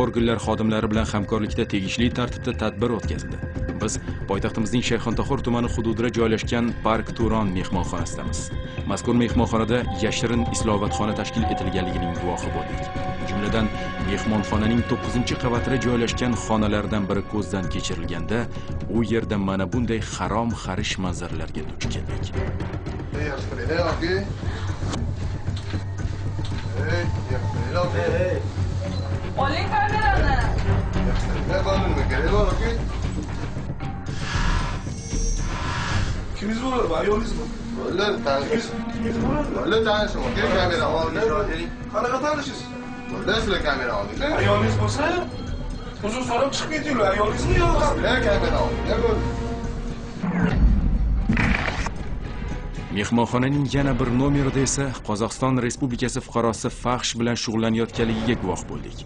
organlar xodimlari bilan hamkorlikda tegishli tartibda tadbir o'tkazildi. Biz poytaxtimizning Shayxontohur tumani hududida joylashgan Park Turon mehmonxonasidamiz. Mazkur mehmonxonada yashirin islohotxona tashkil etilganligining guvohi bo'ldik. Jumladan, mehmonxonaning 9-qavatida joylashgan xonalardan biri ko'zdan kechirilganda, u yerda mana bunday harom xarish manzaralarga duch keldik. Oling kamerani. Kimiz bo'lar, ayolingiz mi? Ular tanishsiz. Ular tanishsiz. Keling kamera oling. Qanaqa tanishiz? Ular sizlar kamera oling. Ayolingiz bo'lsa, uzr so'rab chiqib ketinglar. Ayolingizmi yo? Ular kamera oling. Mehmonxonaning yana bir nomerida esa Qozog'iston Respublikasi fuqarosi faxsh bilan shug'ullanayotganligiga guvoh bo'ldik.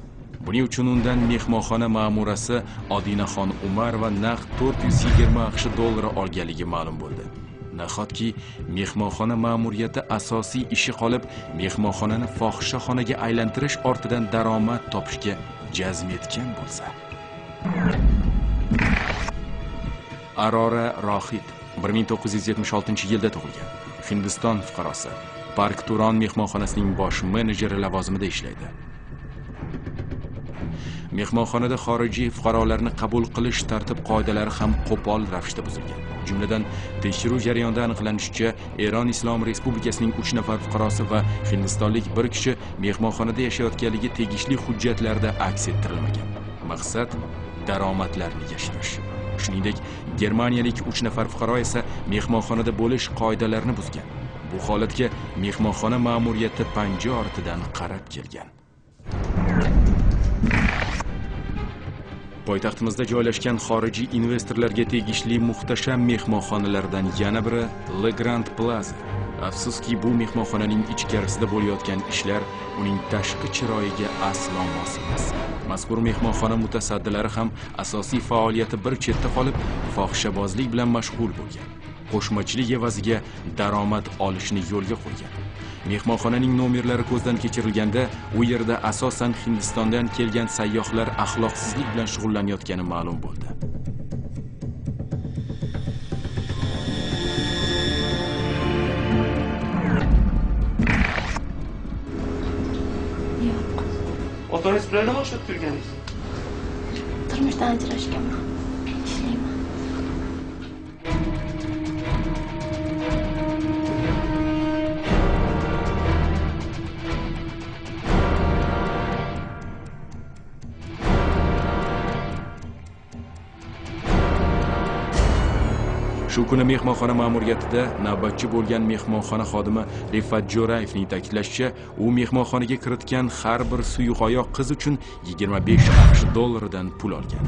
Buning uchun undan mehmonxona ma'murasi Odinaxon Umarova naqd $420 olganligi ma'lum bo'ldi. Nahotki mehmonxona ma'muriyati asosiy ishi qolib, mehmonxonani fohishaxonaga aylantirish ortidan daromad topishga jazm etgan bo'lsa. Arora Rohid 1976-yilda tug'ilgan. Hindiston fuqarosi. Park Turon mehmonxonasining bosh menejeri lavozimida ishlaydi. Mehmonxonada xorijiy fuqarolarni qabul qilish tartib-qoidalari ham qo'pol ravishda buzilgan. Jumladan, tekshiruv jarayonida aniqlanishicha, Eron Islom Respublikasining 3 nafar fuqarosi va hindistonlik bir kishi mehmonxonada yashayotganligi tegishli hujjatlarda aks ettirilmagan. Maqsad daromadlarni yashirish. Shuningdek, germaniyalik 3 nafar fuqaro esa mehmonxonada bo'lish qoidalarini buzgan. Bu holatga mehmonxona ma'muriyati panja ortidan qarab kelgan. Poytaxtimizda joylashgan xorijiy investorlarga tegishli muhtasham mehmonxonalardan yana biri Le Grand Plaza. Afsuski, bu mehmonxonaning ichkarisida bo'layotgan ishlar uning tashqi chiroyiga aslo mos emas. Mazkur mehmonxona mutasaddilari ham asosiy faoliyati bir chetda qolib, fohishabozlik bilan mashg'ul bo'lgan. Qo'shmachilik evaziga daromad olishni yo'lga qo'ygan. Mehmonxonaning nomerlari ko'zdan kechirilganda, u yerda asosan Hindistondan kelgan sayyohlar axloqsizlik bilan shug'ullanayotgani ma'lum bo'ldi. Otangiz bilan nima ishlab turganingiz? Turmushdan ajrashganman. Ishlayman. Shu kuni mehmonxona ma'muriyatida navbatchi bo'lgan mehmonxona xodimi Rifat Jo'rayevning ta'kidlashicha, u mehmonxonaga kiritgan har bir suyuq oyoq qiz uchun $25 pul olgan.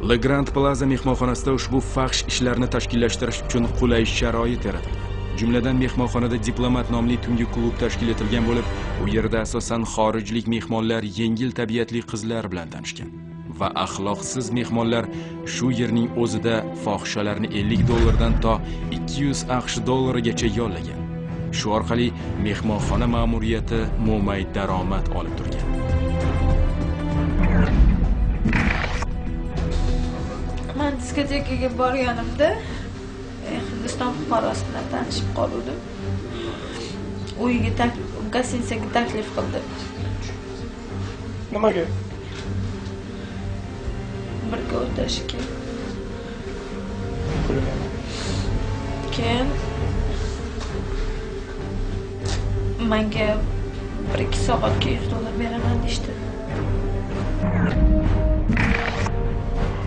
Le Grand Plaza mehmonxonasida ushbu faxsh ishlarni tashkillashtirish uchun qulay sharoit yaratilgan. Jumladan, mehmonxonada Diplomat nomli tungi klub tashkil etilgan bo'lib, u yerda asosan xorijlik mehmonlar yengil tabiatli qizlar bilan tanishgan. Va axloqsiz mehmonlar shu yerning o'zida fohishalarni $50 to $200 yollagan. Shu orqali mehmonxona ma'muriyati mo'may daromad olib turgan. Men diskotekaga borganimda Hindiston fuqarosi bilan tanishib qoldim. Uyiga gostinitsaga taklif qildi. Nimaga? Birga o'tashga. Keyin menga 1-2 soatga $100 beraman deydi.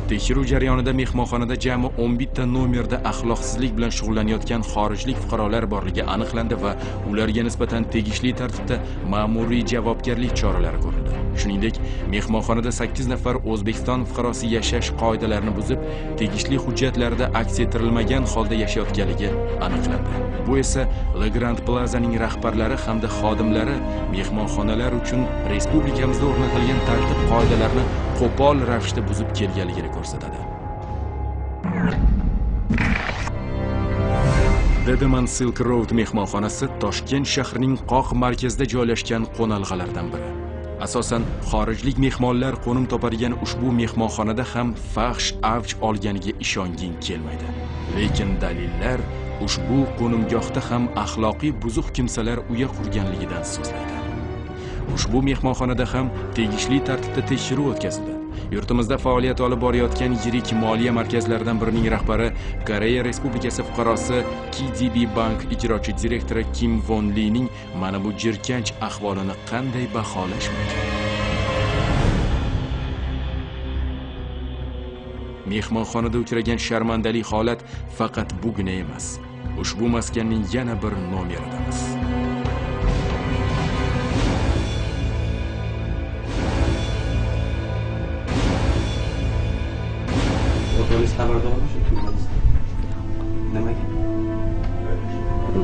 Tekshiruv jarayonida mehmonxonada jami 11 ta nomerda axloqsizlik bilan shug'ullanayotgan xorijlik fuqarolar borligi aniqlandi va ularga nisbatan tegishli tartibda ma'muriy javobgarlik choralari ko'rildi. Shuningdek, mehmonxonada 8 nafar O'zbekiston fuqarosi yashash qoidalarini buzib, tegishli hujjatlarda aks ettirilmagan holda yashayotganligi aniqlandi. Bu esa Le Grand Plazaning rahbarlari hamda xodimlari mehmonxonalar uchun respublikamizda o'rnatilgan tartib qoidalarini qo'pol ravishda buzib kelganligini ko'rsatadi. Dedeman Silk Road mehmonxonasi Toshkent shahrining qoq markazida joylashgan qo'nalg'alardan biri. Asosan xorijlik mehmonlar qo'nim topadigan ushbu mehmonxonada ham fahsh avj olganiga ishonging kelmaydi. Lekin dalillar ushbu qo'nimgohda ham axloqiy buzuq kimsalar uya qurganligidan so'zlaydi. Ushbu mehmonxonada ham tegishli tartibda tekshiruv o'tkazildi. Yurtimizda faoliyat olib borayotgan yirik moliya markazlaridan birining rahbari Koreya Respublikasi fuqarosi KDB Bank ijrochi direktori Kim Von Lining mana bu jirkanch ahvolini qanday baholash mumkin? Mehmonxonada uchragan sharmandali holat faqat bugina emas. Ushbu maskanning yana bir nomeridamiz. Polis xabardormi shu turibsiz? Nimaga?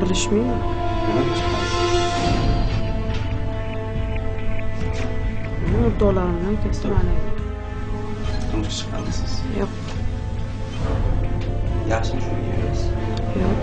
Bilishmayman. Nimaga chiqasiz? O'rtoqlarimni akasi mana. Turmushga chiqqanmisiz? Yo'q, Yaxshimi shu yeringiz? yo'q.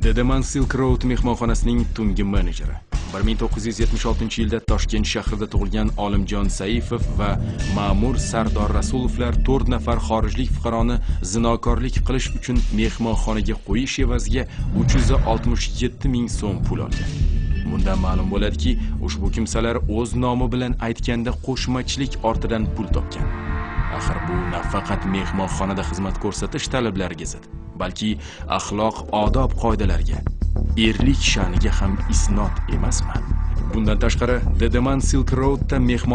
Dedeman Silk Road mehmonxonasining tungi menejeri. 1976-yilda Toshkent shahrida tug'ilgan Olimjon Saifov va ma'mur Sardor Rasulovlar 4 nafar xorijlik fuqaroni zinokorlik qilish uchun mehmonxonaga qo'yish evaziga 367 ming so'm pul olgan. Bundan ma'lum bo'ladiki, ushbu kimsalar o'z nomi bilan aytganda qo'shmachilik ortidan pul topgan. Axir bu nafaqat mehmonxonada xizmat ko'rsatish talablariga zid, balki axloq, odob qoidalariga, erlik sha'niga ham isnod emasmi? Bundan tashqari, Dedeman Silk Road'da mehmon